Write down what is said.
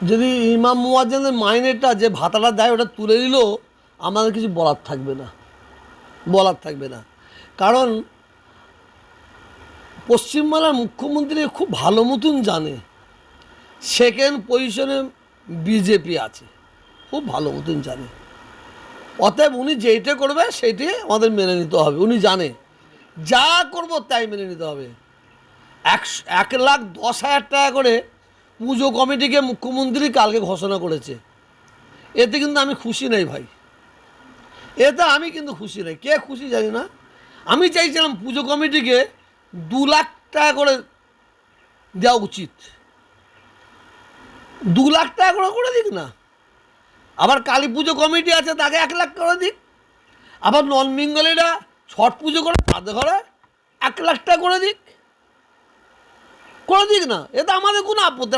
যদি ইমাম মুয়াজ্জিনের মাইনেটা যে ভাতাটা দেয় ওটা তুলে দিল, আমাদের কিছু বলার থাকবে না, বলার থাকবে না। কারণ পশ্চিমবাংলার মুখ্যমন্ত্রী খুব ভালো মতন জানে সেকেন্ড পজিশনে বিজেপি আছে, খুব ভালো মতন জানে। অতএব উনি যেইটা করবে সেইটাই আমাদের মেনে নিতে হবে। উনি জানে যা করব তাই মেনে নিতে হবে। 1,10,000 টাকা করে পুজো কমিটিকে মুখ্যমন্ত্রী কালকে ঘোষণা করেছে। এতে কিন্তু আমি খুশি নাই ভাই, এতে আমি কিন্তু খুশি নাই। কে খুশি জানি না। আমি চাইছিলাম পুজো কমিটিকে 2 লাখ টাকা করে দেওয়া উচিত, 2 লাখ টাকা করে করে দিক না। আবার কালী পুজো কমিটি আছে তাকে 1 লাখ করে দিক। আবার নন বেঙ্গলিরা ছট পুজো করে তাদের ঘরে 1 লাখ টাকা করে দিক, করে দিক না, এতে আমাদের কোনো আপত্তি।